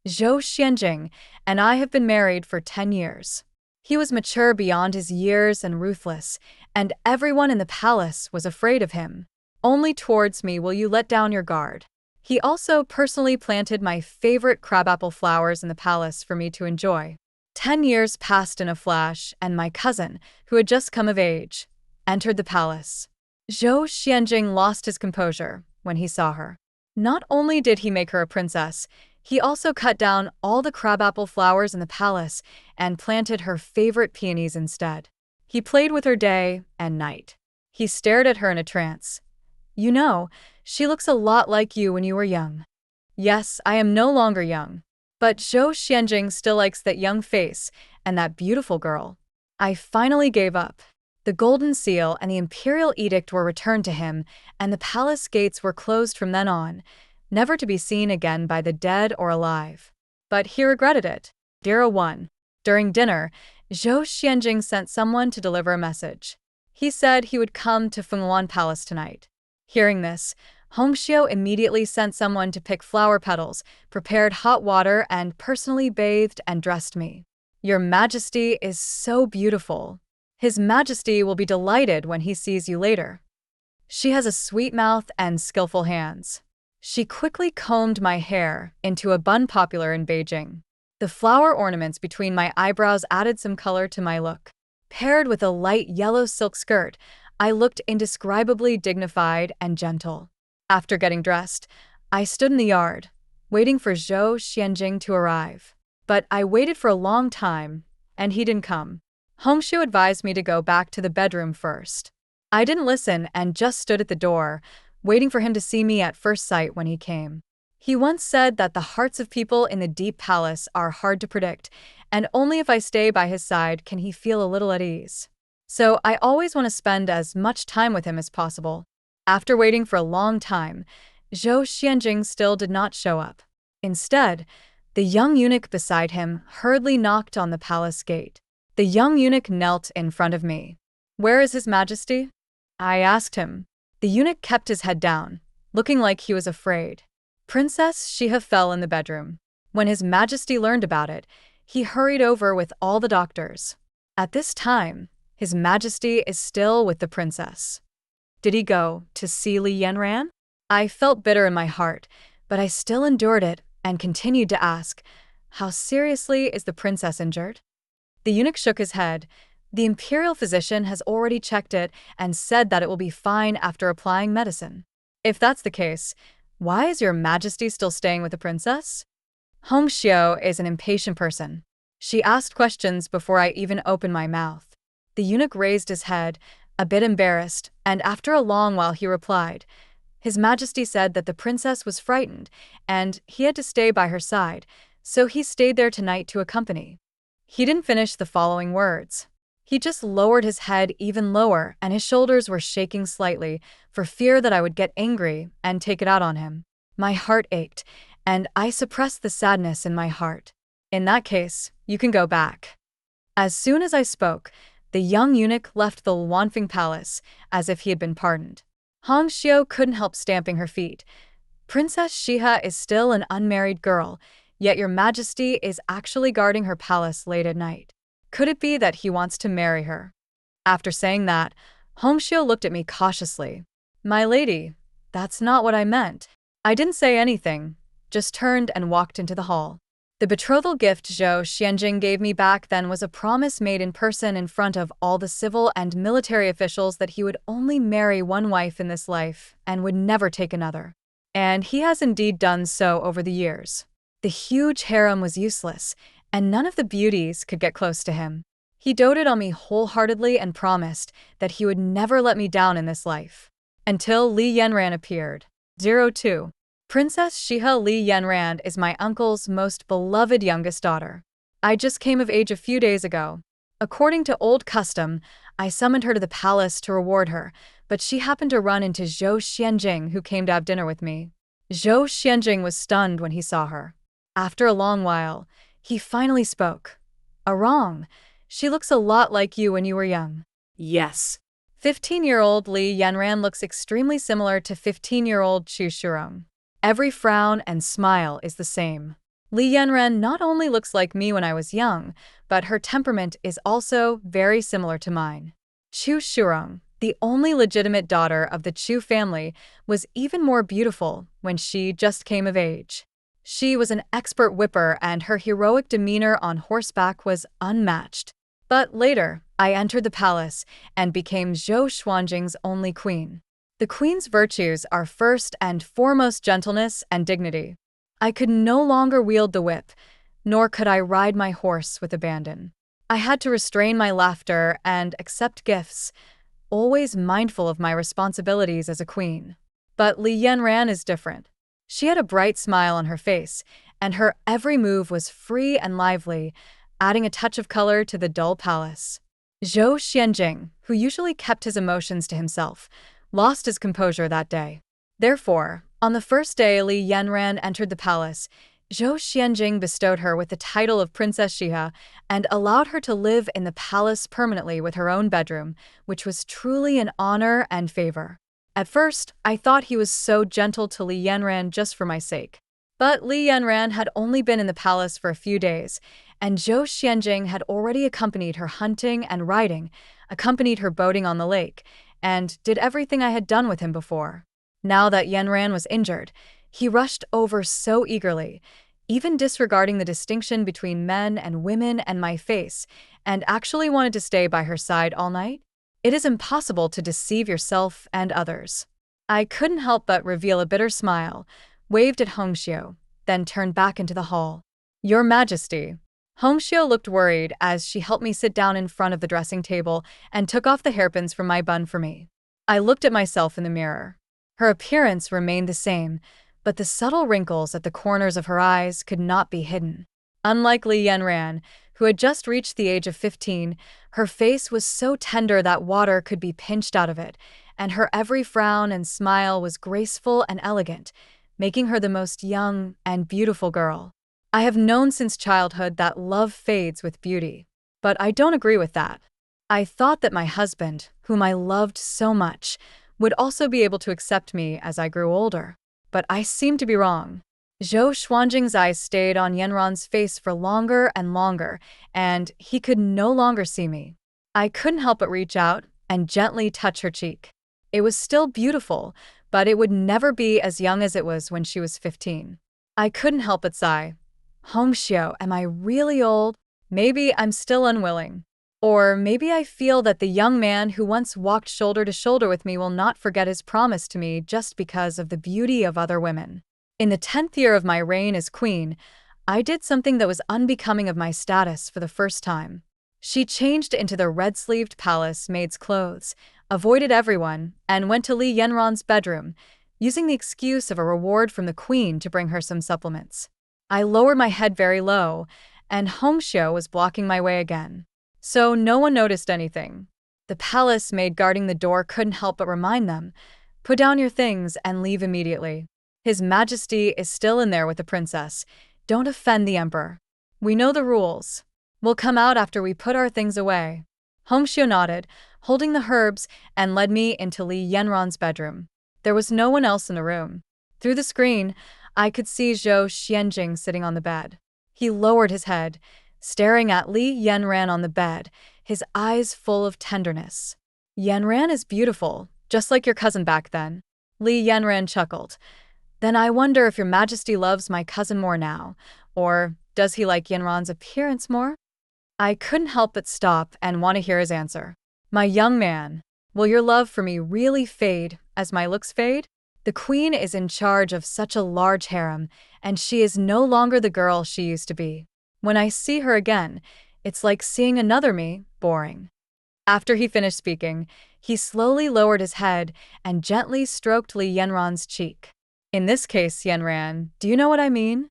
Zhou Xuanjing and I have been married for 10 years. He was mature beyond his years and ruthless, and everyone in the palace was afraid of him. Only towards me will you let down your guard. He also personally planted my favorite crabapple flowers in the palace for me to enjoy. 10 years passed in a flash, and my cousin, who had just come of age, entered the palace. Zhou Xuanjing lost his composure when he saw her. Not only did he make her a princess, he also cut down all the crabapple flowers in the palace and planted her favorite peonies instead. He played with her day and night. He stared at her in a trance. You know, she looks a lot like you when you were young. Yes, I am no longer young. But Zhou Xuanjing still likes that young face and that beautiful girl. I finally gave up. The golden seal and the imperial edict were returned to him, and the palace gates were closed from then on, never to be seen again by the dead or alive. But he regretted it. Dear one. During dinner, Zhou Xuanjing sent someone to deliver a message. He said he would come to Fenghuan Palace tonight. Hearing this, Hongxiu immediately sent someone to pick flower petals, prepared hot water, and personally bathed and dressed me. Your Majesty is so beautiful. His Majesty will be delighted when he sees you later. She has a sweet mouth and skillful hands. She quickly combed my hair into a bun popular in Beijing. The flower ornaments between my eyebrows added some color to my look. Paired with a light yellow silk skirt, I looked indescribably dignified and gentle. After getting dressed, I stood in the yard, waiting for Zhou Xuanjing to arrive. But I waited for a long time, and he didn't come. Hongxiu advised me to go back to the bedroom first. I didn't listen and just stood at the door, waiting for him to see me at first sight when he came. He once said that the hearts of people in the deep palace are hard to predict, and only if I stay by his side can he feel a little at ease. So I always want to spend as much time with him as possible. After waiting for a long time, Zhou Xuanjing still did not show up. Instead, the young eunuch beside him hurriedly knocked on the palace gate. The young eunuch knelt in front of me. Where is His Majesty? I asked him. The eunuch kept his head down, looking like he was afraid. Princess Shiha fell in the bedroom. When His Majesty learned about it, he hurried over with all the doctors. At this time, His Majesty is still with the princess. Did he go to see Li Yanran? I felt bitter in my heart, but I still endured it and continued to ask, how seriously is the princess injured? The eunuch shook his head. The imperial physician has already checked it and said that it will be fine after applying medicine. If that's the case, why is Your Majesty still staying with the princess? Hongxiu is an impatient person. She asked questions before I even opened my mouth. The eunuch raised his head, a bit embarrassed, and after a long while he replied. His Majesty said that the princess was frightened, and he had to stay by her side, so he stayed there tonight to accompany. He didn't finish the following words. He just lowered his head even lower, and his shoulders were shaking slightly for fear that I would get angry and take it out on him. My heart ached, and I suppressed the sadness in my heart. In that case, you can go back. As soon as I spoke, the young eunuch left the Luanfeng palace as if he had been pardoned. Hongxiu couldn't help stamping her feet. Princess Shiha is still an unmarried girl, yet Your Majesty is actually guarding her palace late at night. Could it be that he wants to marry her? After saying that, Hongxiu looked at me cautiously. My lady, that's not what I meant. I didn't say anything, just turned and walked into the hall. The betrothal gift Zhou Xuanjing gave me back then was a promise made in person in front of all the civil and military officials that he would only marry one wife in this life and would never take another. And he has indeed done so over the years. The huge harem was useless, and none of the beauties could get close to him. He doted on me wholeheartedly and promised that he would never let me down in this life. Until Li Yanran appeared. 02. Princess Shiha Li Yanran is my uncle's most beloved youngest daughter. I just came of age a few days ago. According to old custom, I summoned her to the palace to reward her, but she happened to run into Zhou Xuanjing, who came to have dinner with me. Zhou Xuanjing was stunned when he saw her. After a long while, he finally spoke. Wrong. She looks a lot like you when you were young. Yes. 15-year-old Li Yanran looks extremely similar to 15-year-old Chu Shurong. Every frown and smile is the same. Li Yanran not only looks like me when I was young, but her temperament is also very similar to mine. Zhou Xuanjing, the only legitimate daughter of the Chu family, was even more beautiful when she just came of age. She was an expert whipper and her heroic demeanor on horseback was unmatched. But later, I entered the palace and became Zhou Xuanjing's only queen. The queen's virtues are first and foremost gentleness and dignity. I could no longer wield the whip, nor could I ride my horse with abandon. I had to restrain my laughter and accept gifts, always mindful of my responsibilities as a queen. But Li Yanran is different. She had a bright smile on her face, and her every move was free and lively, adding a touch of color to the dull palace. Zhou Xuanjing, who usually kept his emotions to himself, lost his composure that day. Therefore, on the first day Li Yanran entered the palace, Zhou Xuanjing bestowed her with the title of Princess Xia and allowed her to live in the palace permanently with her own bedroom, which was truly an honor and favor. At first, I thought he was so gentle to Li Yanran just for my sake. But Li Yanran had only been in the palace for a few days, and Zhou Xuanjing had already accompanied her hunting and riding, accompanied her boating on the lake, and did everything I had done with him before. Now that Yanran was injured, he rushed over so eagerly, even disregarding the distinction between men and women and my face, and actually wanted to stay by her side all night. It is impossible to deceive yourself and others. I couldn't help but reveal a bitter smile, waved at Hongxiu, then turned back into the hall. Your Majesty. Hongxiu looked worried as she helped me sit down in front of the dressing table and took off the hairpins from my bun for me. I looked at myself in the mirror. Her appearance remained the same, but the subtle wrinkles at the corners of her eyes could not be hidden. Unlike Li Yanran, who had just reached the age of 15, her face was so tender that water could be pinched out of it, and her every frown and smile was graceful and elegant, making her the most young and beautiful girl. I have known since childhood that love fades with beauty, but I don't agree with that. I thought that my husband, whom I loved so much, would also be able to accept me as I grew older. But I seemed to be wrong. Zhou Xuanjing's eyes stayed on Yanran's face for longer and longer, and he could no longer see me. I couldn't help but reach out and gently touch her cheek. It was still beautiful, but it would never be as young as it was when she was 15. I couldn't help but sigh. Hongxiu, am I really old? Maybe I'm still unwilling. Or maybe I feel that the young man who once walked shoulder to shoulder with me will not forget his promise to me just because of the beauty of other women. In the 10th year of my reign as queen, I did something that was unbecoming of my status for the first time. She changed into the red-sleeved palace maid's clothes, avoided everyone, and went to Li Yanran's bedroom, using the excuse of a reward from the queen to bring her some supplements. I lowered my head very low, and Hongxiu was blocking my way again. So no one noticed anything. The palace maid guarding the door couldn't help but remind them, put down your things and leave immediately. His Majesty is still in there with the princess. Don't offend the emperor. We know the rules. We'll come out after we put our things away. Hongxiu nodded, holding the herbs, and led me into Li Yanran's bedroom. There was no one else in the room. Through the screen, I could see Zhou Xuanjing sitting on the bed. He lowered his head, staring at Li Yanran on the bed, his eyes full of tenderness. Yanran is beautiful, just like your cousin back then. Li Yanran chuckled. Then I wonder if your Majesty loves my cousin more now, or does he like Yanran's appearance more? I couldn't help but stop and want to hear his answer. My young man, will your love for me really fade as my looks fade? The queen is in charge of such a large harem, and she is no longer the girl she used to be. When I see her again, it's like seeing another me, boring. After he finished speaking, he slowly lowered his head and gently stroked Li Yanran's cheek. In this case, Yanran, do you know what I mean?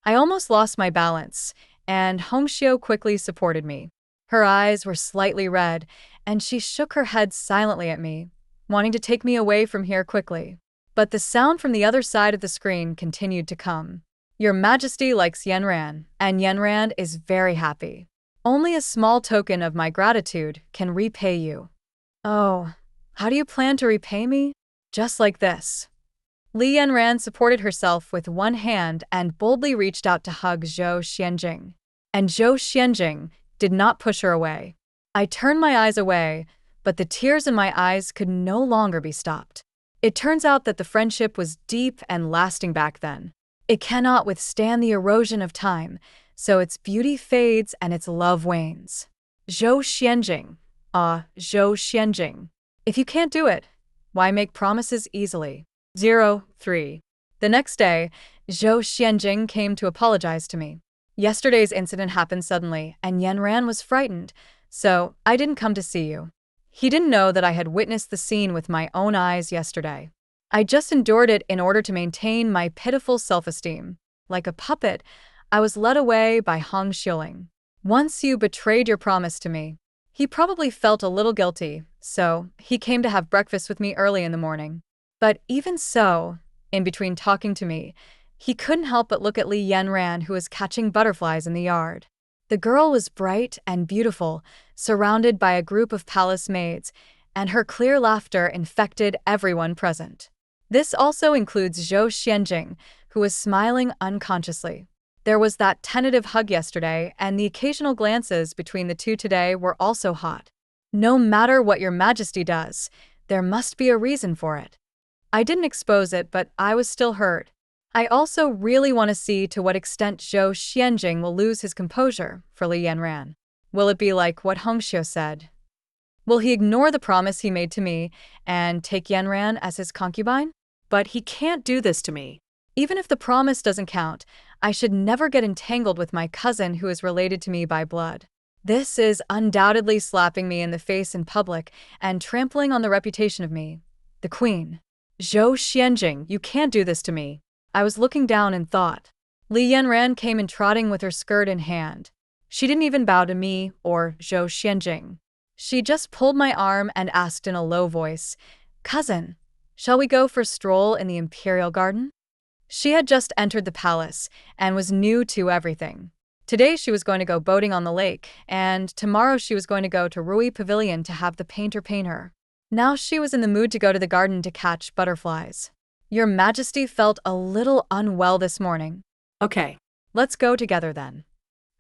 I almost lost my balance, and Hongxiu quickly supported me. Her eyes were slightly red, and she shook her head silently at me, wanting to take me away from here quickly. But the sound from the other side of the screen continued to come. Your Majesty likes Yanran, and Yanran is very happy. Only a small token of my gratitude can repay you. Oh, how do you plan to repay me? Just like this. Li Yanran supported herself with one hand and boldly reached out to hug Zhou Xuanjing. And Zhou Xuanjing did not push her away. I turned my eyes away, but the tears in my eyes could no longer be stopped. It turns out that the friendship was deep and lasting back then. It cannot withstand the erosion of time, so its beauty fades and its love wanes. Zhou Xuanjing. Zhou Xuanjing. If you can't do it, why make promises easily? 03. The next day, Zhou Xuanjing came to apologize to me. Yesterday's incident happened suddenly, and Yanran was frightened, so I didn't come to see you. He didn't know that I had witnessed the scene with my own eyes yesterday. I just endured it in order to maintain my pitiful self-esteem. Like a puppet, I was led away by Hong Xiuling. Once you betrayed your promise to me. He probably felt a little guilty, so he came to have breakfast with me early in the morning. But even so, in between talking to me, he couldn't help but look at Li Yanran, who was catching butterflies in the yard. The girl was bright and beautiful, surrounded by a group of palace maids, and her clear laughter infected everyone present. This also includes Zhou Xuanjing, who was smiling unconsciously. There was that tentative hug yesterday, and the occasional glances between the two today were also hot. No matter what your majesty does, there must be a reason for it. I didn't expose it, but I was still hurt. I also really want to see to what extent Zhou Xuanjing will lose his composure for Li Yanran. Will it be like what Hongxiu said? Will he ignore the promise he made to me and take Yanran as his concubine? But he can't do this to me. Even if the promise doesn't count, I should never get entangled with my cousin who is related to me by blood. This is undoubtedly slapping me in the face in public and trampling on the reputation of me, the queen. Zhou Xuanjing, you can't do this to me. I was looking down in thought. Li Yanran came in trotting with her skirt in hand. She didn't even bow to me or Zhou Xuanjing. She just pulled my arm and asked in a low voice, "Cousin, shall we go for a stroll in the imperial garden?" She had just entered the palace and was new to everything. Today she was going to go boating on the lake, and tomorrow she was going to go to Rui Pavilion to have the painter paint her. Now she was in the mood to go to the garden to catch butterflies. Your Majesty felt a little unwell this morning. Okay, let's go together then.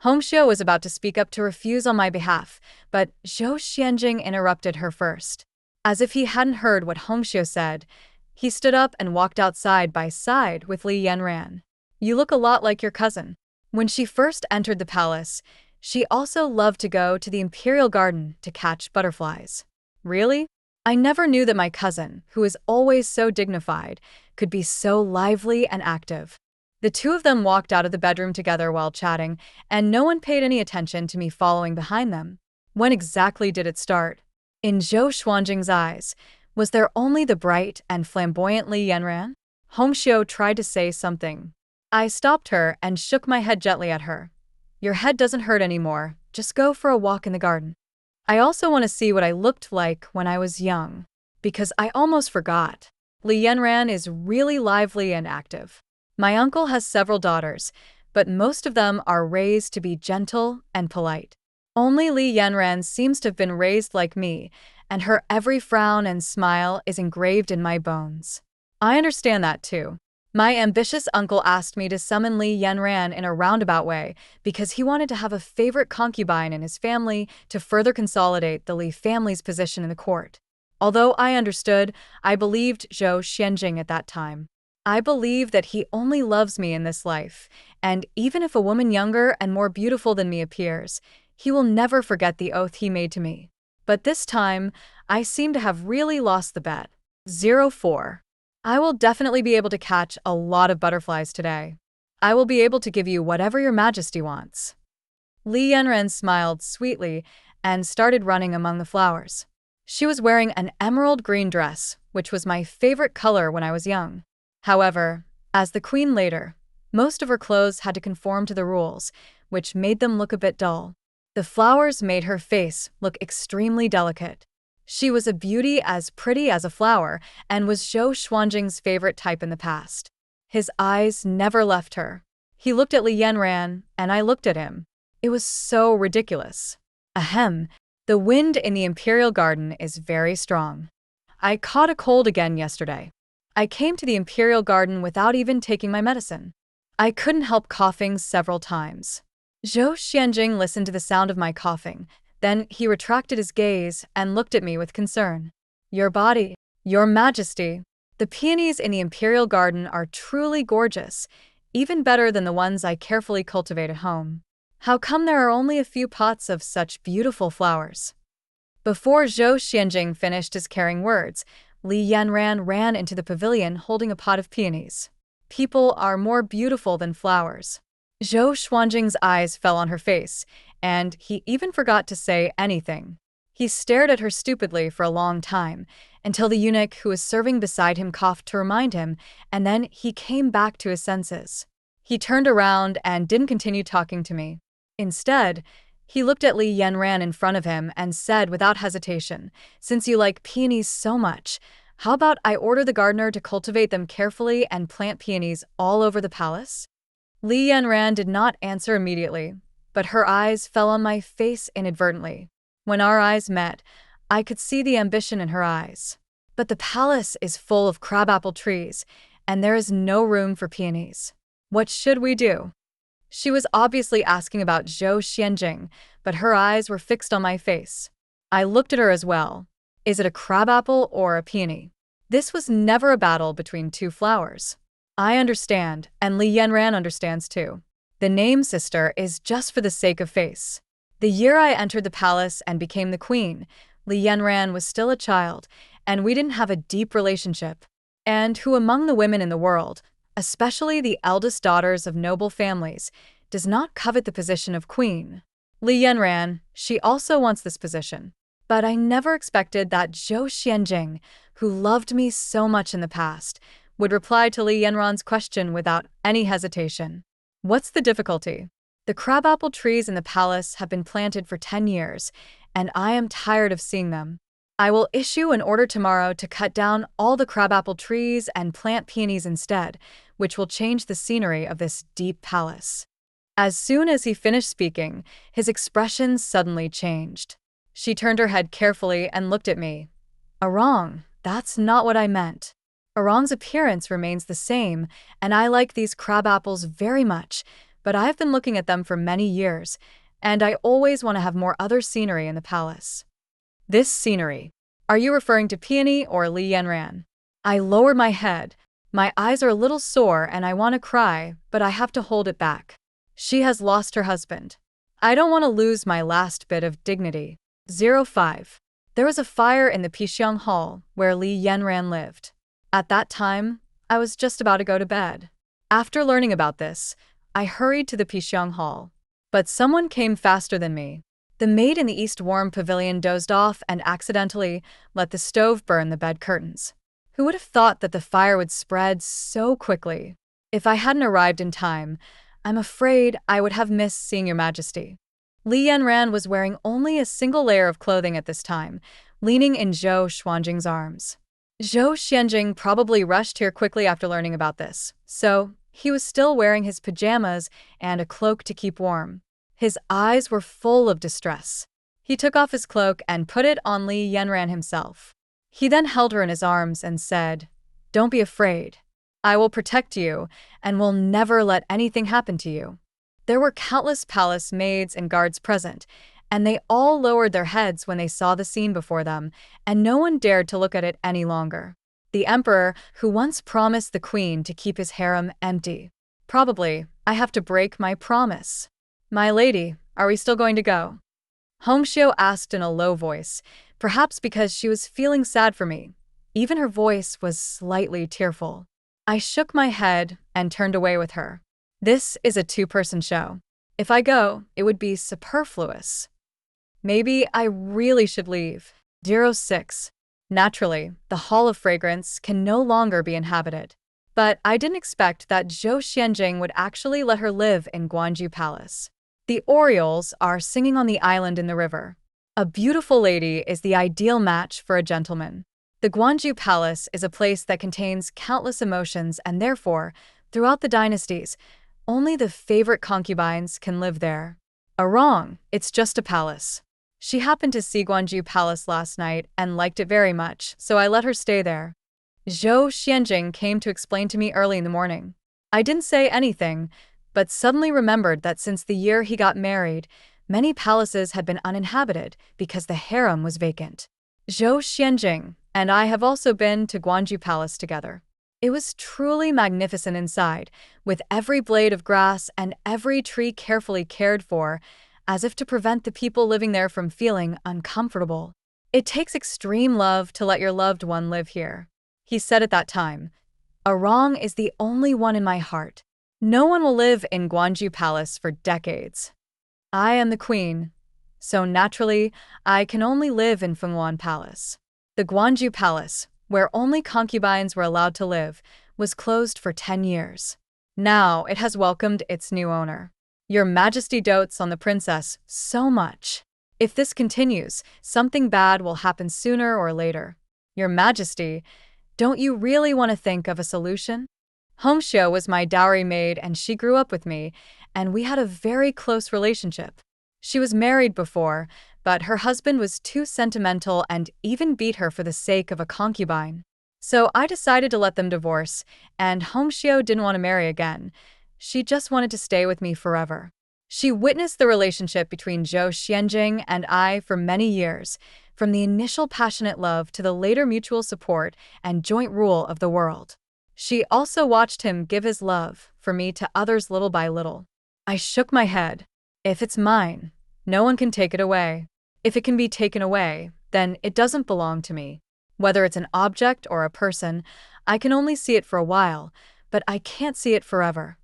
Hongxiu was about to speak up to refuse on my behalf, but Zhou Xuanjing interrupted her first. As if he hadn't heard what Hongxiu said, he stood up and walked outside by side with Li Yanran. You look a lot like your cousin. When she first entered the palace, she also loved to go to the imperial garden to catch butterflies. Really? I never knew that my cousin, who is always so dignified, could be so lively and active. The two of them walked out of the bedroom together while chatting, and no one paid any attention to me following behind them. When exactly did it start? In Zhou Xuanjing's eyes, was there only the bright and flamboyant Li Yanran? Hongxiu tried to say something. I stopped her and shook my head gently at her. Your head doesn't hurt anymore, just go for a walk in the garden. I also want to see what I looked like when I was young, because I almost forgot. Li Yanran is really lively and active. My uncle has several daughters, but most of them are raised to be gentle and polite. Only Li Yanran seems to have been raised like me, and her every frown and smile is engraved in my bones. I understand that too. My ambitious uncle asked me to summon Li Yanran in a roundabout way because he wanted to have a favorite concubine in his family to further consolidate the Li family's position in the court. Although I understood, I believed Zhou Xuanjing at that time. I believe that he only loves me in this life, and even if a woman younger and more beautiful than me appears, he will never forget the oath he made to me. But this time, I seem to have really lost the bet. 04. I will definitely be able to catch a lot of butterflies today. I will be able to give you whatever your majesty wants. Li Yanran smiled sweetly and started running among the flowers. She was wearing an emerald green dress, which was my favorite color when I was young. However, as the queen later, most of her clothes had to conform to the rules, which made them look a bit dull. The flowers made her face look extremely delicate. She was a beauty as pretty as a flower and was Zhou Xuanjing's favorite type in the past. His eyes never left her. He looked at Li Yanran, and I looked at him. It was so ridiculous. Ahem, the wind in the imperial garden is very strong. I caught a cold again yesterday. I came to the imperial garden without even taking my medicine. I couldn't help coughing several times. Zhou Xuanjing listened to the sound of my coughing. Then he retracted his gaze and looked at me with concern. Your body, your majesty. The peonies in the imperial garden are truly gorgeous, even better than the ones I carefully cultivate at home. How come there are only a few pots of such beautiful flowers? Before Zhou Xuanjing finished his caring words, Li Yanran ran into the pavilion holding a pot of peonies. People are more beautiful than flowers. Zhou Xuanjing's eyes fell on her face, and he even forgot to say anything. He stared at her stupidly for a long time, until the eunuch who was serving beside him coughed to remind him, and then he came back to his senses. He turned around and didn't continue talking to me. Instead, he looked at Li Yanran in front of him and said without hesitation, "Since you like peonies so much, how about I order the gardener to cultivate them carefully and plant peonies all over the palace?" Li Yanran did not answer immediately, but her eyes fell on my face inadvertently. When our eyes met, I could see the ambition in her eyes. But the palace is full of crabapple trees, and there is no room for peonies. What should we do? She was obviously asking about Zhou Xuanjing, but her eyes were fixed on my face. I looked at her as well. Is it a crabapple or a peony? This was never a battle between two flowers. I understand, and Li Yanran understands too. The name sister is just for the sake of face. The year I entered the palace and became the queen, Li Yanran was still a child, and we didn't have a deep relationship. And who among the women in the world, especially the eldest daughters of noble families, does not covet the position of queen? Li Yanran, she also wants this position. But I never expected that Zhou Xuanjing, who loved me so much in the past, would reply to Li Yanran's question without any hesitation. What's the difficulty? The crabapple trees in the palace have been planted for 10 years, and I am tired of seeing them. I will issue an order tomorrow to cut down all the crabapple trees and plant peonies instead, which will change the scenery of this deep palace. As soon as he finished speaking, his expression suddenly changed. She turned her head carefully and looked at me. Arang, that's not what I meant. Arang's appearance remains the same, and I like these crabapples very much, but I've been looking at them for many years, and I always want to have more other scenery in the palace. This scenery. Are you referring to Peony or Li Yanran? I lowered my head. My eyes are a little sore and I want to cry, but I have to hold it back. She has lost her husband. I don't want to lose my last bit of dignity. 05. There was a fire in the Pixiang Hall where Li Yanran lived. At that time, I was just about to go to bed. After learning about this, I hurried to the Pixiang Hall. But someone came faster than me. The maid in the East Warm Pavilion dozed off and accidentally let the stove burn the bed curtains. Who would have thought that the fire would spread so quickly? If I hadn't arrived in time, I'm afraid I would have missed seeing your majesty. Li Yanran was wearing only a single layer of clothing at this time, leaning in Zhou Xuanjing's arms. Zhou Xuanjing probably rushed here quickly after learning about this, so he was still wearing his pajamas and a cloak to keep warm. His eyes were full of distress. He took off his cloak and put it on Li Yanran himself. He then held her in his arms and said, "Don't be afraid. I will protect you and will never let anything happen to you." There were countless palace maids and guards present, and they all lowered their heads when they saw the scene before them, and no one dared to look at it any longer. The emperor, who once promised the queen to keep his harem empty. Probably, I have to break my promise. "My lady, are we still going to go?" Hongxiu asked in a low voice, perhaps because she was feeling sad for me. Even her voice was slightly tearful. I shook my head and turned away with her. This is a two-person show. If I go, it would be superfluous. Maybe I really should leave. 06. Naturally, the Hall of Fragrance can no longer be inhabited. But I didn't expect that Zhou Xuanjing would actually let her live in Guanju Palace. The orioles are singing on the island in the river. A beautiful lady is the ideal match for a gentleman. The Guanju Palace is a place that contains countless emotions and therefore, throughout the dynasties, only the favorite concubines can live there. Wrong, it's just a palace. She happened to see Guanju Palace last night and liked it very much, so I let her stay there. Zhou Xuanjing came to explain to me early in the morning. I didn't say anything, but suddenly remembered that since the year he got married, many palaces had been uninhabited because the harem was vacant. Zhou Xuanjing and I have also been to Guanju Palace together. It was truly magnificent inside, with every blade of grass and every tree carefully cared for, as if to prevent the people living there from feeling uncomfortable. It takes extreme love to let your loved one live here. He said at that time, "A wrong is the only one in my heart. No one will live in Guanju Palace for decades. I am the queen, so naturally, I can only live in Fenghuan Palace." The Guanju Palace, where only concubines were allowed to live, was closed for 10 years. Now it has welcomed its new owner. Your Majesty dotes on the princess so much. If this continues, something bad will happen sooner or later. Your Majesty, don't you really want to think of a solution? Hongxiu was my dowry maid and she grew up with me, and we had a very close relationship. She was married before, but her husband was too sentimental and even beat her for the sake of a concubine. So I decided to let them divorce, and Hongxiu didn't want to marry again. She just wanted to stay with me forever. She witnessed the relationship between Zhou Xuanjing and I for many years, from the initial passionate love to the later mutual support and joint rule of the world. She also watched him give his love for me to others little by little. I shook my head. If it's mine, no one can take it away. If it can be taken away, then it doesn't belong to me. Whether it's an object or a person, I can only see it for a while, but I can't see it forever.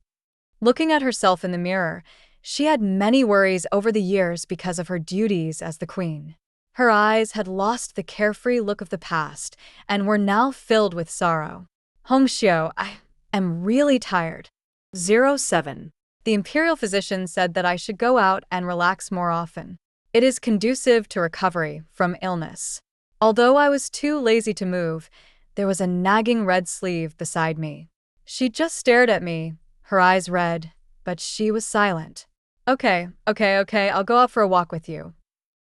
Looking at herself in the mirror, she had many worries over the years because of her duties as the queen. Her eyes had lost the carefree look of the past and were now filled with sorrow. Hongxiu, I am really tired. 07. The imperial physician said that I should go out and relax more often. It is conducive to recovery from illness. Although I was too lazy to move, there was a nagging red sleeve beside me. She just stared at me, her eyes red, but she was silent. Okay, I'll go out for a walk with you.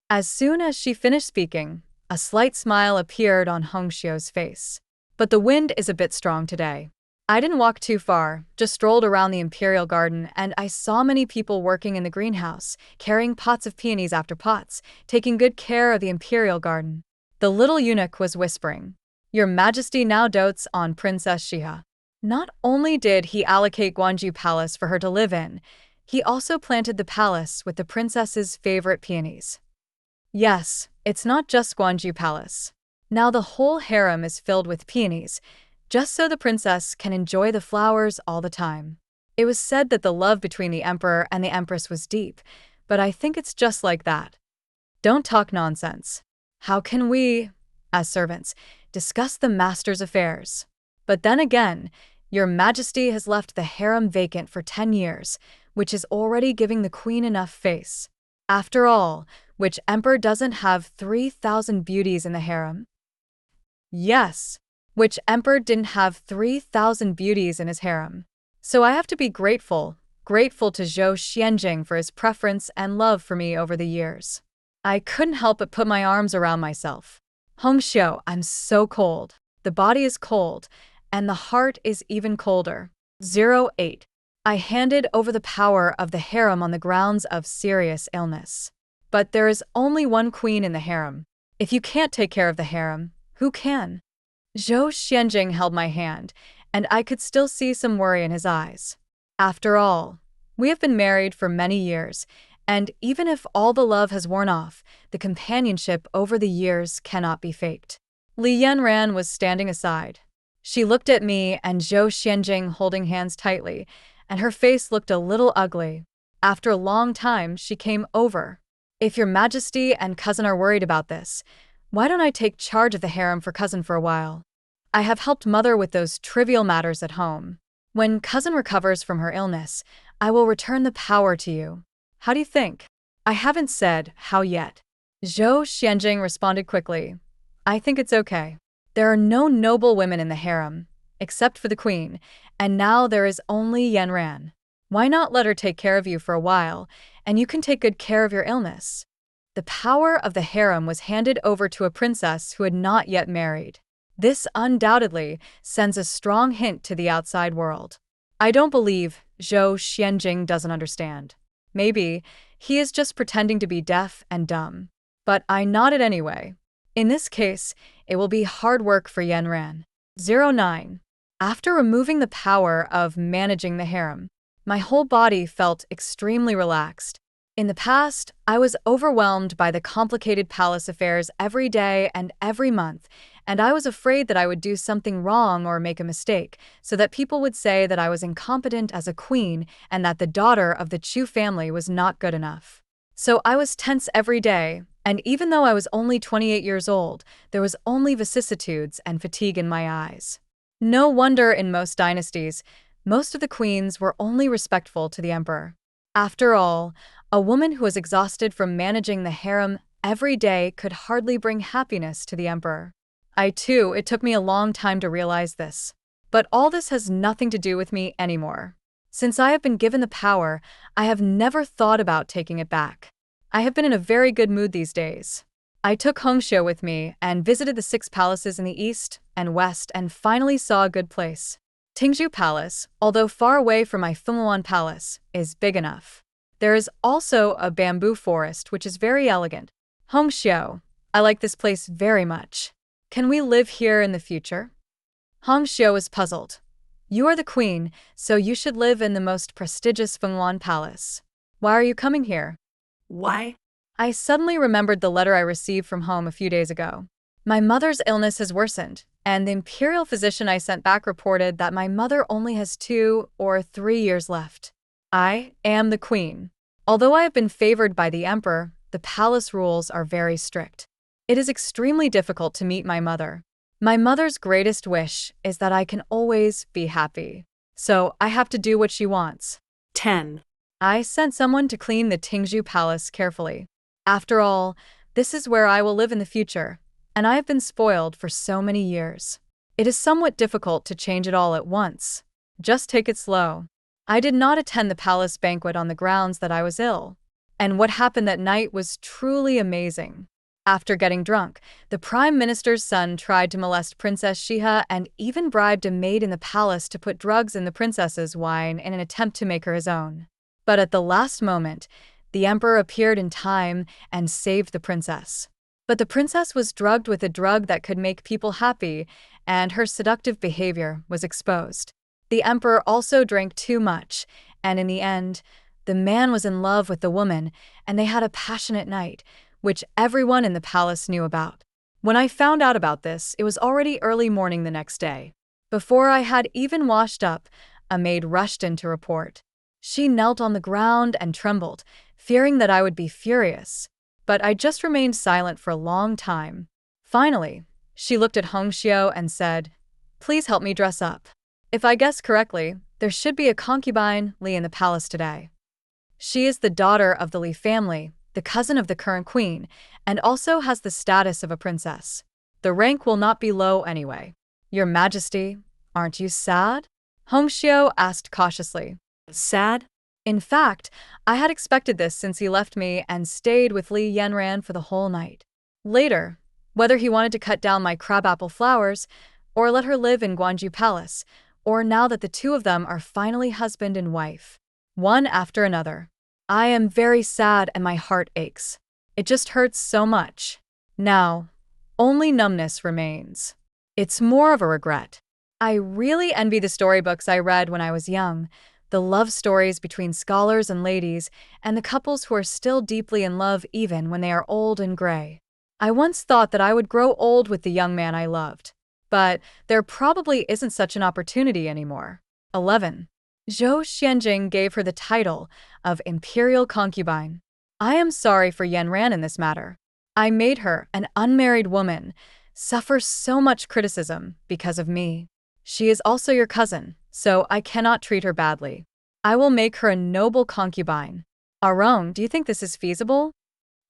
As soon as she finished speaking, a slight smile appeared on Hongxiu's face. But the wind is a bit strong today. I didn't walk too far, just strolled around the imperial garden, and I saw many people working in the greenhouse, carrying pots of peonies after pots, taking good care of the imperial garden. The little eunuch was whispering, "Your Majesty now dotes on Princess Shiha." Not only did he allocate Guanju Palace for her to live in, he also planted the palace with the princess's favorite peonies. Yes, it's not just Guanju Palace. Now the whole harem is filled with peonies, just so the princess can enjoy the flowers all the time. It was said that the love between the emperor and the empress was deep, but I think it's just like that. Don't talk nonsense. How can we, as servants, discuss the master's affairs? But then again, your Majesty has left the harem vacant for 10 years, which is already giving the queen enough face. After all, which emperor doesn't have 3,000 beauties in the harem? Yes, which emperor didn't have 3,000 beauties in his harem? So I have to be grateful to Zhou Xuanjing for his preference and love for me over the years. I couldn't help but put my arms around myself. Hongxiu, I'm so cold. The body is cold, and the heart is even colder. 08. I handed over the power of the harem on the grounds of serious illness. But there is only one queen in the harem. If you can't take care of the harem, who can? Zhou Xuanjing held my hand, and I could still see some worry in his eyes. After all, we have been married for many years, and even if all the love has worn off, the companionship over the years cannot be faked. Li Yanran was standing aside. She looked at me and Zhou Xuanjing holding hands tightly, and her face looked a little ugly. After a long time, she came over. If your Majesty and cousin are worried about this, why don't I take charge of the harem for cousin for a while? I have helped mother with those trivial matters at home. When cousin recovers from her illness, I will return the power to you. How do you think? I haven't said how yet. Zhou Xuanjing responded quickly. I think it's okay. There are no noble women in the harem, except for the queen, and now there is only Yanran. Why not let her take care of you for a while, and you can take good care of your illness? The power of the harem was handed over to a princess who had not yet married. This undoubtedly sends a strong hint to the outside world. I don't believe Zhou Xuanjing doesn't understand. Maybe he is just pretending to be deaf and dumb. But I nodded anyway. In this case, it will be hard work for Yanran. 09. After removing the power of managing the harem, my whole body felt extremely relaxed. In the past, I was overwhelmed by the complicated palace affairs every day and every month, and I was afraid that I would do something wrong or make a mistake, so that people would say that I was incompetent as a queen and that the daughter of the Chu family was not good enough. So I was tense every day, and even though I was only 28 years old, there was only vicissitudes and fatigue in my eyes. No wonder in most dynasties, most of the queens were only respectful to the emperor. After all, a woman who was exhausted from managing the harem every day could hardly bring happiness to the emperor. It took me a long time to realize this. But all this has nothing to do with me anymore. Since I have been given the power, I have never thought about taking it back. I have been in a very good mood these days. I took Hongxiu with me and visited the 6 palaces in the east and west and finally saw a good place. Tingzhou Palace, although far away from my Fenghuan Palace, is big enough. There is also a bamboo forest which is very elegant. Hongxiu, I like this place very much. Can we live here in the future? Hongxiu is puzzled. You are the queen, so you should live in the most prestigious Fenghuan Palace. Why are you coming here? Why? I suddenly remembered the letter I received from home a few days ago. My mother's illness has worsened, and the imperial physician I sent back reported that my mother only has 2 or 3 years left. I am the queen. Although I have been favored by the emperor, the palace rules are very strict. It is extremely difficult to meet my mother. My mother's greatest wish is that I can always be happy. So I have to do what she wants. 10. I sent someone to clean the Tingzhou Palace carefully. After all, this is where I will live in the future, and I have been spoiled for so many years. It is somewhat difficult to change it all at once. Just take it slow. I did not attend the palace banquet on the grounds that I was ill. And what happened that night was truly amazing. After getting drunk, the prime minister's son tried to molest Princess Shiha and even bribed a maid in the palace to put drugs in the princess's wine in an attempt to make her his own. But at the last moment, the emperor appeared in time and saved the princess. But the princess was drugged with a drug that could make people happy, and her seductive behavior was exposed. The emperor also drank too much, and in the end, the man was in love with the woman, and they had a passionate night, which everyone in the palace knew about. When I found out about this, it was already early morning the next day. Before I had even washed up, a maid rushed in to report. She knelt on the ground and trembled, fearing that I would be furious. But I just remained silent for a long time. Finally, she looked at Hongxiu and said, "Please help me dress up. If I guess correctly, there should be a concubine Li in the palace today. She is the daughter of the Li family, the cousin of the current queen, and also has the status of a princess. The rank will not be low anyway. Your Majesty, aren't you sad?" Hongxiu asked cautiously. Sad? In fact, I had expected this since he left me and stayed with Li Yanran for the whole night. Later, whether he wanted to cut down my crabapple flowers, or let her live in Guanju Palace, or now that the two of them are finally husband and wife, one after another. I am very sad and my heart aches. It just hurts so much. Now, only numbness remains. It's more of a regret. I really envy the storybooks I read when I was young, the love stories between scholars and ladies, and the couples who are still deeply in love even when they are old and gray. I once thought that I would grow old with the young man I loved. But there probably isn't such an opportunity anymore. 11. Zhou Xuanjing gave her the title of imperial concubine. I am sorry for Yanran in this matter. I made her, an unmarried woman, suffer so much criticism because of me. She is also your cousin, so I cannot treat her badly. I will make her a noble concubine. Arong, do you think this is feasible?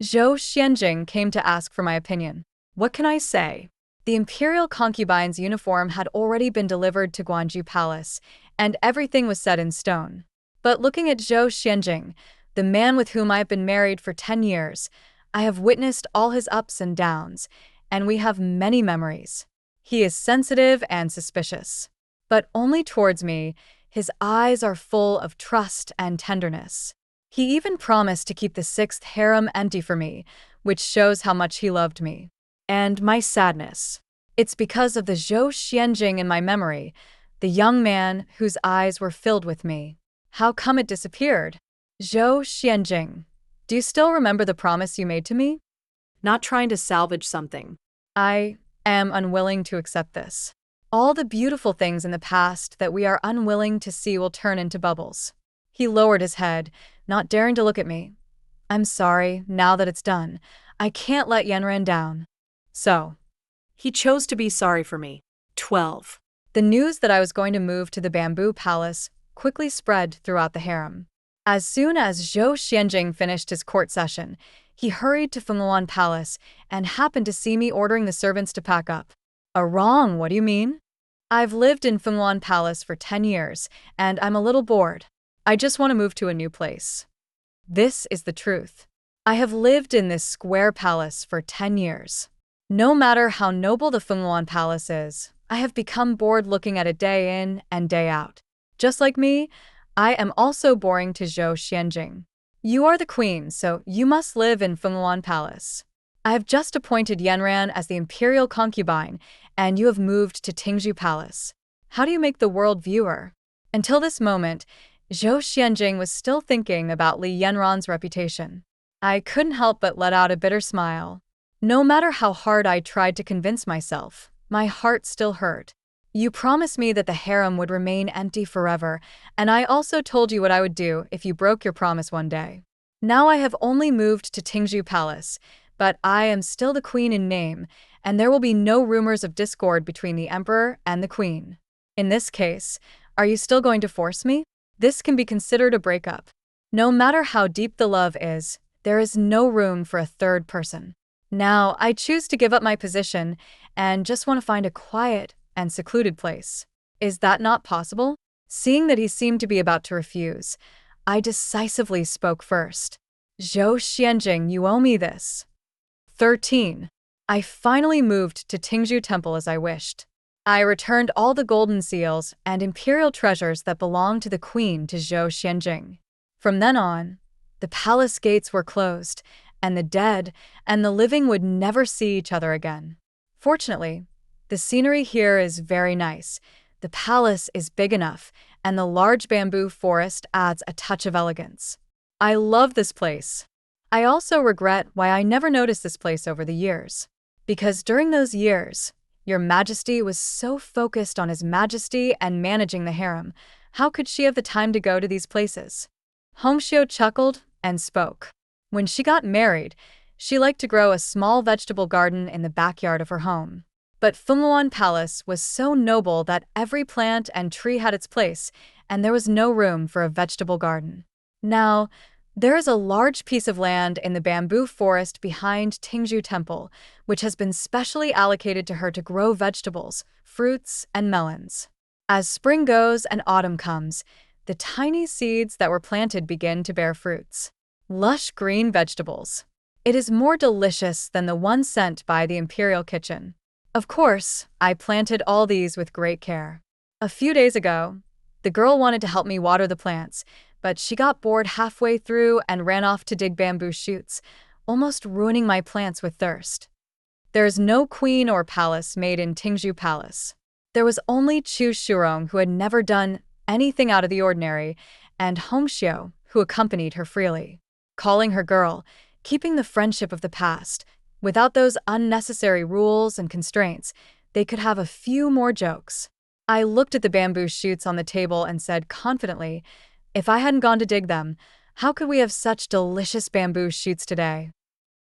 Zhou Xuanjing came to ask for my opinion. What can I say? The imperial concubine's uniform had already been delivered to Guanju Palace, and everything was set in stone. But looking at Zhou Xuanjing, the man with whom I have been married for 10 years, I have witnessed all his ups and downs, and we have many memories. He is sensitive and suspicious. But only towards me. His eyes are full of trust and tenderness. He even promised to keep the sixth harem empty for me, which shows how much he loved me. And my sadness. It's because of the Zhou Xuanjing in my memory, the young man whose eyes were filled with me. How come it disappeared? Zhou Xuanjing, do you still remember the promise you made to me? Not trying to salvage something. I am unwilling to accept this. All the beautiful things in the past that we are unwilling to see will turn into bubbles. He lowered his head, not daring to look at me. I'm sorry, now that it's done. I can't let Yanran down. So, He chose to be sorry for me. 12. the news that I was going to move to the bamboo palace quickly spread throughout the harem. As soon as Zhou Xuanjing finished his court session, he hurried to Fengluan Palace and happened to see me ordering the servants to pack up. Wrong, what do you mean? I've lived in Fengluan Palace for 10 years, and I'm a little bored. I just want to move to a new place. This is the truth. I have lived in this square palace for 10 years. No matter how noble the Fengluan Palace is, I have become bored looking at it day in and day out. Just like me, I am also boring to Zhou Xuanjing. You are the queen, so you must live in Fengluan Palace. I have just appointed Yanran as the imperial concubine, and you have moved to Tingzhu Palace. How do you make the world view her? Until this moment, Zhou Xuanjing was still thinking about Li Yanran's reputation. I couldn't help but let out a bitter smile. No matter how hard I tried to convince myself, my heart still hurt. You promised me that the harem would remain empty forever, and I also told you what I would do if you broke your promise one day. Now I have only moved to Tingzhu Palace, but I am still the queen in name, and there will be no rumors of discord between the emperor and the queen. In this case, are you still going to force me? This can be considered a breakup. No matter how deep the love is, there is no room for a third person. Now, I choose to give up my position and just want to find a quiet and secluded place. Is that not possible? Seeing that he seemed to be about to refuse, I decisively spoke first. Zhou Xuanjing, you owe me this. 13. I finally moved to Tingzhu Temple as I wished. I returned all the golden seals and imperial treasures that belonged to the queen to Zhou Xuanjing. From then on, the palace gates were closed, and the dead and the living would never see each other again. Fortunately, the scenery here is very nice. The palace is big enough, and the large bamboo forest adds a touch of elegance. I love this place. I also regret why I never noticed this place over the years. Because during those years, Your Majesty was so focused on His Majesty and managing the harem. How could she have the time to go to these places? Hongxiu chuckled and spoke. When she got married, she liked to grow a small vegetable garden in the backyard of her home. But Fengluan Palace was so noble that every plant and tree had its place, and there was no room for a vegetable garden. Now, there is a large piece of land in the bamboo forest behind Tingzhu Temple, which has been specially allocated to her to grow vegetables, fruits, and melons. As spring goes and autumn comes, the tiny seeds that were planted begin to bear fruits. Lush green vegetables. It is more delicious than the one sent by the imperial kitchen. Of course, I planted all these with great care. A few days ago, the girl wanted to help me water the plants, but she got bored halfway through and ran off to dig bamboo shoots, almost ruining my plants with thirst. There is no queen or palace made in Tingzhu Palace. There was only Chu Shurong, who had never done anything out of the ordinary, and Hongxiu, who accompanied her freely. Calling her girl, keeping the friendship of the past. Without those unnecessary rules and constraints, they could have a few more jokes. I looked at the bamboo shoots on the table and said confidently, if I hadn't gone to dig them, how could we have such delicious bamboo shoots today?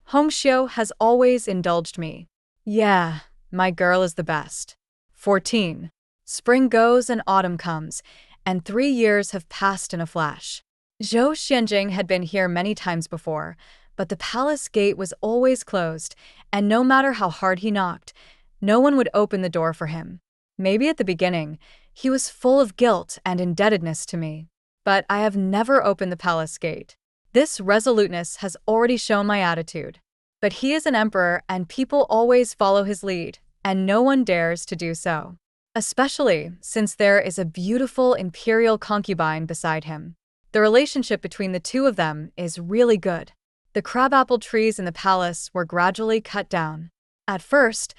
Hongxiu has always indulged me. Yeah, my girl is the best. 14. Spring goes and autumn comes, and 3 years have passed in a flash. Zhou Xuanjing had been here many times before, but the palace gate was always closed, and no matter how hard he knocked, no one would open the door for him. Maybe at the beginning, he was full of guilt and indebtedness to me, but I have never opened the palace gate. This resoluteness has already shown my attitude. But he is an emperor, and people always follow his lead, and no one dares to do so. Especially since there is a beautiful imperial concubine beside him. The relationship between the two of them is really good. The crabapple trees in the palace were gradually cut down. At first,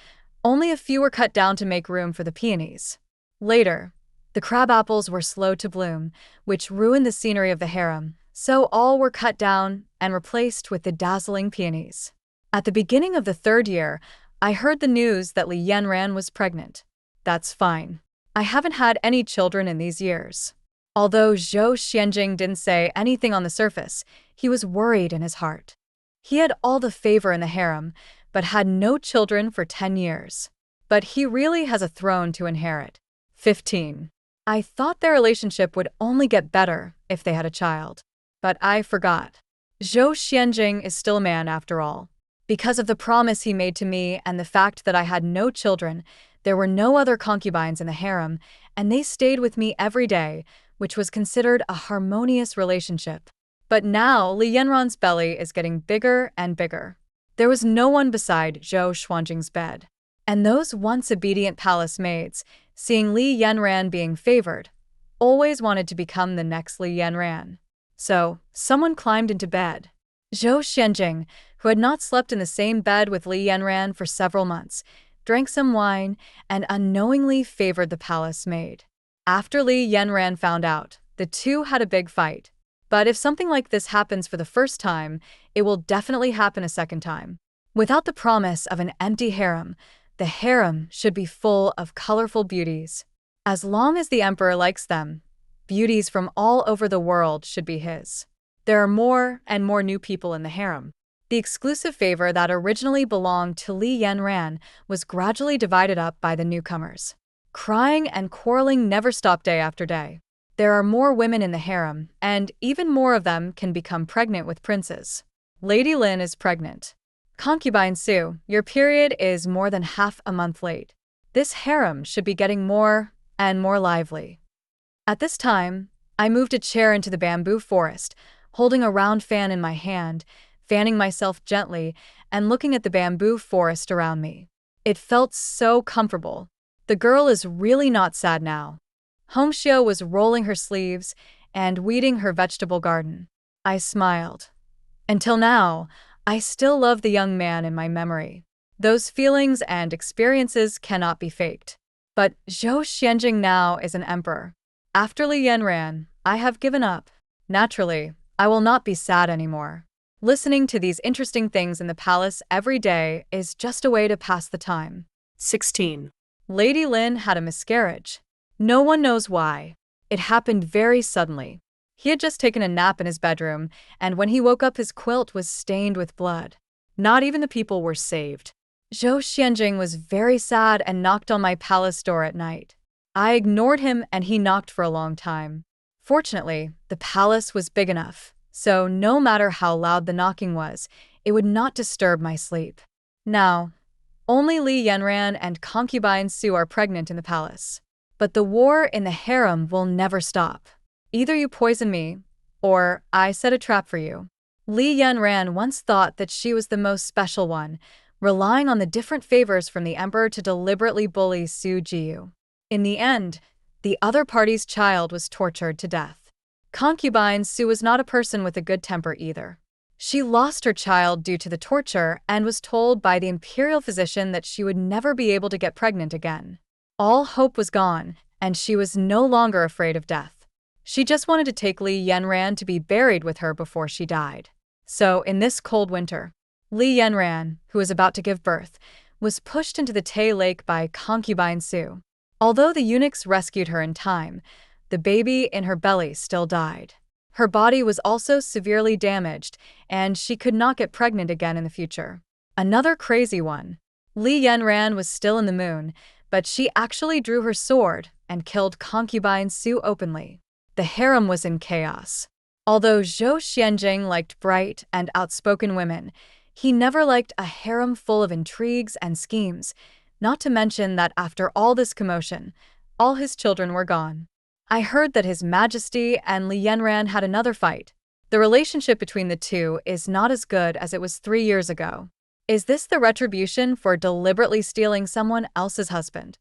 only a few were cut down to make room for the peonies. Later, the crabapples were slow to bloom, which ruined the scenery of the harem, so all were cut down and replaced with the dazzling peonies. At the beginning of the 3rd year, I heard the news that Li Yanran was pregnant. That's fine. I haven't had any children in these years. Although Zhou Xuanjing didn't say anything on the surface, he was worried in his heart. He had all the favor in the harem, but had no children for 10 years. But he really has a throne to inherit. 15. I thought their relationship would only get better if they had a child. But I forgot. Zhou Xuanjing is still a man after all. Because of the promise he made to me and the fact that I had no children, there were no other concubines in the harem, and they stayed with me every day, which was considered a harmonious relationship. But now Li Yanran's belly is getting bigger and bigger. There was no one beside Zhou Xuanjing's bed. And those once obedient palace maids, seeing Li Yanran being favored, always wanted to become the next Li Yanran. So, someone climbed into bed. Zhou Xuanjing, who had not slept in the same bed with Li Yanran for several months, drank some wine and unknowingly favored the palace maid. After Li Yanran found out, the two had a big fight. But if something like this happens for the first time, it will definitely happen a second time. Without the promise of an empty harem, the harem should be full of colorful beauties. As long as the emperor likes them, beauties from all over the world should be his. There are more and more new people in the harem. The exclusive favor that originally belonged to Li Yanran was gradually divided up by the newcomers. Crying and quarreling never stop day after day. There are more women in the harem, and even more of them can become pregnant with princes. Lady Lin is pregnant. Concubine Su, your period is more than half a month late. This harem should be getting more and more lively. At this time, I moved a chair into the bamboo forest, holding a round fan in my hand, fanning myself gently, and looking at the bamboo forest around me. It felt so comfortable. The girl is really not sad now. Hongxiu was rolling her sleeves and weeding her vegetable garden. I smiled. Until now, I still love the young man in my memory. Those feelings and experiences cannot be faked. But Zhou Xuanjing now is an emperor. After Li Yanran, I have given up. Naturally, I will not be sad anymore. Listening to these interesting things in the palace every day is just a way to pass the time. 16. Lady Lin had a miscarriage. No one knows why. It happened very suddenly. He had just taken a nap in his bedroom, and when he woke up his quilt was stained with blood. Not even the people were saved. Zhou Xuanjing was very sad and knocked on my palace door at night. I ignored him and he knocked for a long time. Fortunately, the palace was big enough, so no matter how loud the knocking was, it would not disturb my sleep. Now, only Li Yanran and concubine Su are pregnant in the palace. But the war in the harem will never stop. Either you poison me, or I set a trap for you. Li Yanran once thought that she was the most special one, relying on the different favors from the emperor to deliberately bully Su Jiu. In the end, the other party's child was tortured to death. Concubine Su was not a person with a good temper either. She lost her child due to the torture and was told by the imperial physician that she would never be able to get pregnant again. All hope was gone, and she was no longer afraid of death. She just wanted to take Li Yanran to be buried with her before she died. So, in this cold winter, Li Yanran, who was about to give birth, was pushed into the Tay Lake by concubine Su. Although the eunuchs rescued her in time, the baby in her belly still died. Her body was also severely damaged, and she could not get pregnant again in the future. Another crazy one. Li Yanran was still in the moon, but she actually drew her sword and killed concubine Su openly. The harem was in chaos. Although Zhou Xuanjing liked bright and outspoken women, he never liked a harem full of intrigues and schemes, not to mention that after all this commotion, all his children were gone. I heard that His Majesty and Li Yanran had another fight. The relationship between the two is not as good as it was 3 years ago. Is this the retribution for deliberately stealing someone else's husband?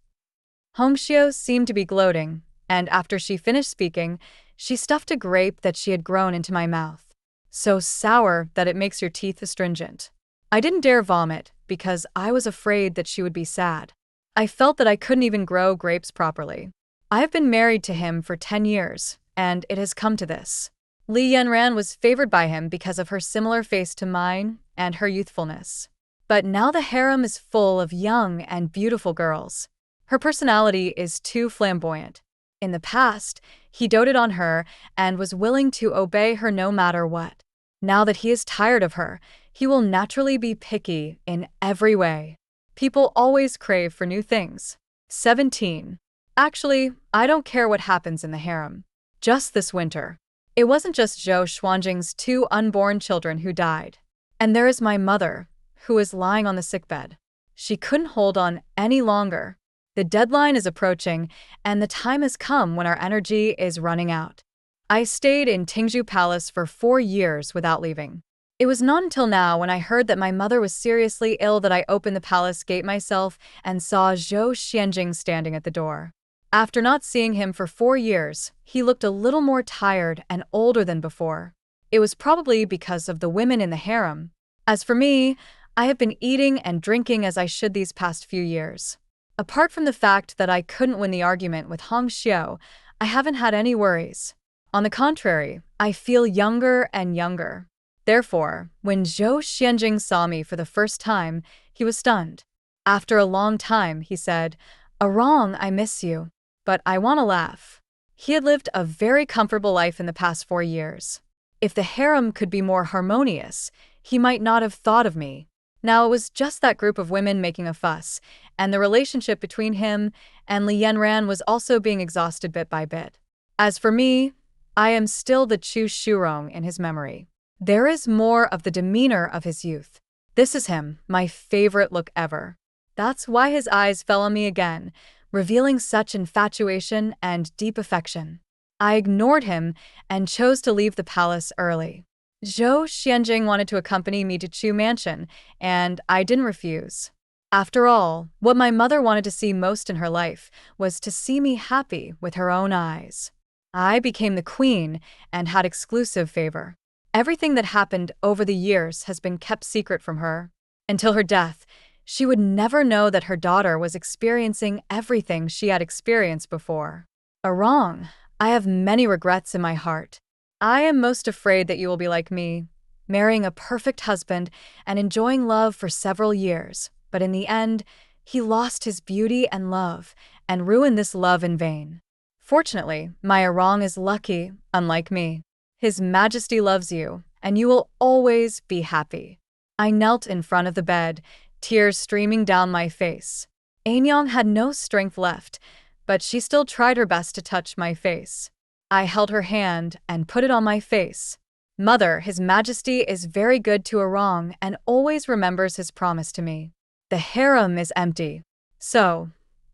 Hongxiu seemed to be gloating, and after she finished speaking, she stuffed a grape that she had grown into my mouth. So sour that it makes your teeth astringent. I didn't dare vomit because I was afraid that she would be sad. I felt that I couldn't even grow grapes properly. I have been married to him for 10 years, and it has come to this. Li Yanran was favored by him because of her similar face to mine and her youthfulness. But now the harem is full of young and beautiful girls. Her personality is too flamboyant. In the past, he doted on her and was willing to obey her no matter what. Now that he is tired of her, he will naturally be picky in every way. People always crave for new things. 17. Actually, I don't care what happens in the harem. Just this winter. It wasn't just Zhou Xuanjing's 2 unborn children who died. And there is my mother, who is lying on the sickbed. She couldn't hold on any longer. The deadline is approaching, and the time has come when our energy is running out. I stayed in Tingzhu Palace for 4 years without leaving. It was not until now when I heard that my mother was seriously ill that I opened the palace gate myself and saw Zhou Xuanjing standing at the door. After not seeing him for 4 years, he looked a little more tired and older than before. It was probably because of the women in the harem. As for me, I have been eating and drinking as I should these past few years. Apart from the fact that I couldn't win the argument with Hongxiu, I haven't had any worries. On the contrary, I feel younger and younger. Therefore, when Zhou Xuanjing saw me for the first time, he was stunned. After a long time, he said, "Arong, I miss you, but I want to laugh." He had lived a very comfortable life in the past 4 years. If the harem could be more harmonious, he might not have thought of me. Now it was just that group of women making a fuss, and the relationship between him and Li Yanran was also being exhausted bit by bit. As for me, I am still the Chu Shurong in his memory. There is more of the demeanor of his youth. This is him, my favorite look ever. That's why his eyes fell on me again, revealing such infatuation and deep affection. I ignored him and chose to leave the palace early. Zhou Xuanjing wanted to accompany me to Chu Mansion, and I didn't refuse. After all, what my mother wanted to see most in her life was to see me happy with her own eyes. I became the queen and had exclusive favor. Everything that happened over the years has been kept secret from her. Until her death, she would never know that her daughter was experiencing everything she had experienced before. Arong, I have many regrets in my heart. I am most afraid that you will be like me, marrying a perfect husband and enjoying love for several years, but in the end, he lost his beauty and love and ruined this love in vain. Fortunately, my Arong is lucky, unlike me. His Majesty loves you, and you will always be happy. I knelt in front of the bed, tears streaming down my face. Anyang had no strength left, but she still tried her best to touch my face. I held her hand and put it on my face. Mother, His Majesty is very good to Arong and always remembers his promise to me. The harem is empty. So,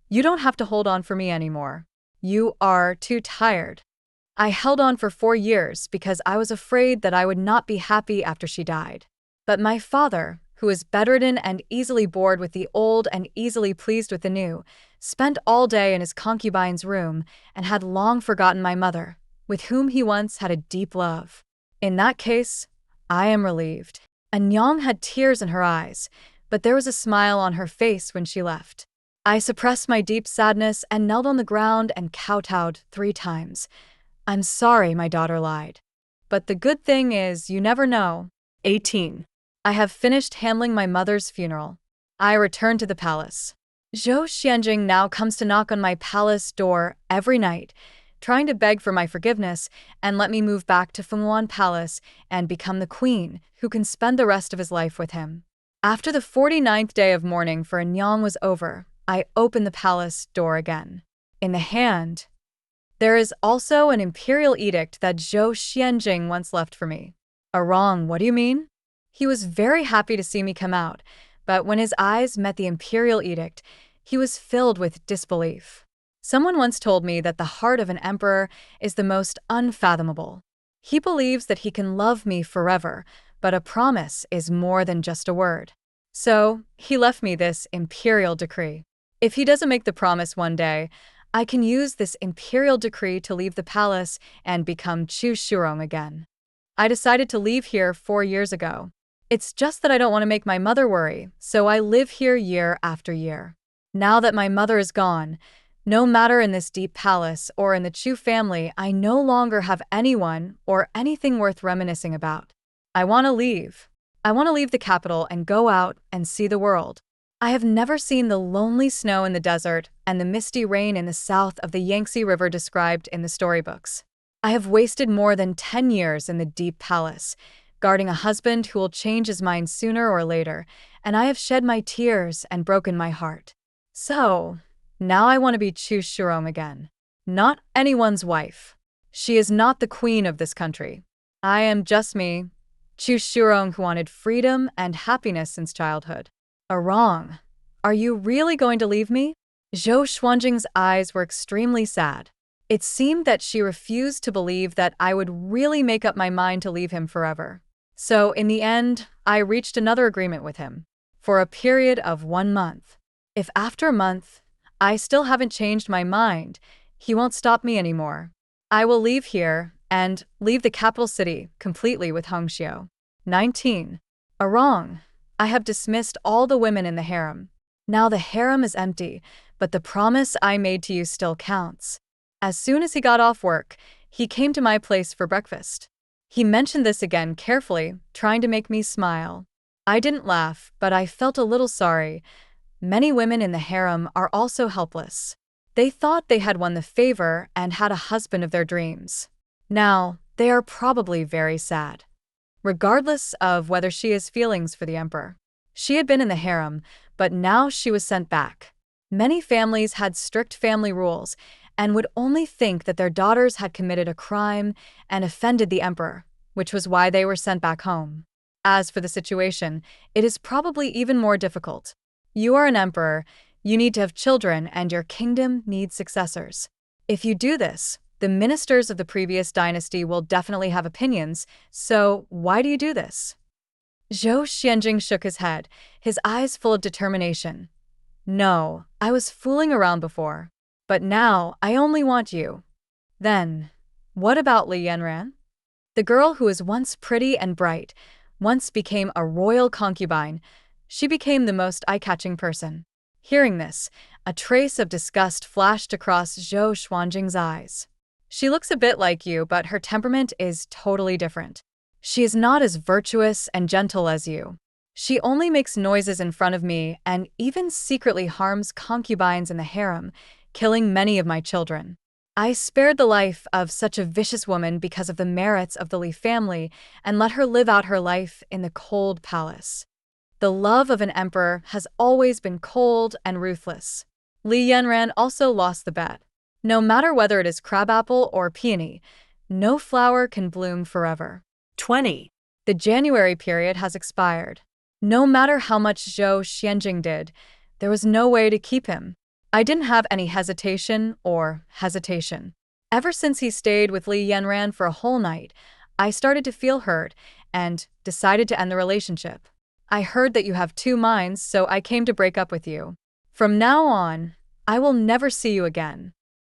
you don't have to hold on for me anymore. You are too tired. I held on for 4 years because I was afraid that I would not be happy after she died. But my father, who is bedridden and easily bored with the old and easily pleased with the new, spent all day in his concubine's room and had long forgotten my mother, with whom he once had a deep love. In that case, I am relieved. Anyang had tears in her eyes, but there was a smile on her face when she left. I suppressed my deep sadness and knelt on the ground and kowtowed 3 times. I'm sorry, my daughter lied. But the good thing is, you never know. 18. I have finished handling my mother's funeral. I return to the palace. Zhou Xuanjing now comes to knock on my palace door every night, trying to beg for my forgiveness and let me move back to Fenghuan Palace and become the queen who can spend the rest of his life with him. After the 49th day of mourning for Anyang was over, I opened the palace door again. In the hand, there is also an imperial edict that Zhou Xuanjing once left for me. Arong, what do you mean? He was very happy to see me come out, but when his eyes met the imperial edict, he was filled with disbelief. Someone once told me that the heart of an emperor is the most unfathomable. He believes that he can love me forever, but a promise is more than just a word. So, he left me this imperial decree. If he doesn't make the promise one day, I can use this imperial decree to leave the palace and become Zhou Xuanjing again. I decided to leave here 4 years ago. It's just that I don't want to make my mother worry, so I live here year after year. Now that my mother is gone, no matter in this deep palace or in the Chu family, I no longer have anyone or anything worth reminiscing about. I want to leave. I want to leave the capital and go out and see the world. I have never seen the lonely snow in the desert and the misty rain in the south of the Yangtze River described in the storybooks. I have wasted more than 10 years in the deep palace, guarding a husband who will change his mind sooner or later, and I have shed my tears and broken my heart. So, now I want to be Zhou Xuanjing again. Not anyone's wife. She is not the queen of this country. I am just me, Zhou Xuanjing, who wanted freedom and happiness since childhood. Wrong. Are you really going to leave me? Zhou Xuanjing's eyes were extremely sad. It seemed that she refused to believe that I would really make up my mind to leave him forever. So, in the end, I reached another agreement with him. For a period of 1 month. If after a month, I still haven't changed my mind, he won't stop me anymore. I will leave here and leave the capital city completely with Hongxiu. 19. Wrong. I have dismissed all the women in the harem. Now the harem is empty, but the promise I made to you still counts. As soon as he got off work, he came to my place for breakfast. He mentioned this again carefully, trying to make me smile. I didn't laugh, but I felt a little sorry. Many women in the harem are also helpless. They thought they had won the favor and had a husband of their dreams. Now, they are probably very sad. Regardless of whether she has feelings for the emperor. She had been in the harem, but now she was sent back. Many families had strict family rules and would only think that their daughters had committed a crime and offended the emperor, which was why they were sent back home. As for the situation, it is probably even more difficult. You are an emperor, you need to have children, and your kingdom needs successors. If you do this, the ministers of the previous dynasty will definitely have opinions, so why do you do this? Zhou Xuanjing shook his head, his eyes full of determination. No, I was fooling around before. But now, I only want you. Then, what about Li Yanran? The girl who was once pretty and bright, once became a royal concubine. She became the most eye-catching person. Hearing this, a trace of disgust flashed across Zhou Xuanjing's eyes. She looks a bit like you, but her temperament is totally different. She is not as virtuous and gentle as you. She only makes noises in front of me and even secretly harms concubines in the harem, killing many of my children. I spared the life of such a vicious woman because of the merits of the Li family and let her live out her life in the cold palace. The love of an emperor has always been cold and ruthless. Li Yanran also lost the bet. No matter whether it is crabapple or peony, no flower can bloom forever. 20. The January period has expired. No matter how much Zhou Xuanjing did, there was no way to keep him. I didn't have any hesitation. Ever since he stayed with Li Yanran for a whole night, I started to feel hurt and decided to end the relationship. I heard that you have 2 minds, so I came to break up with you. From now on, I will never see you again.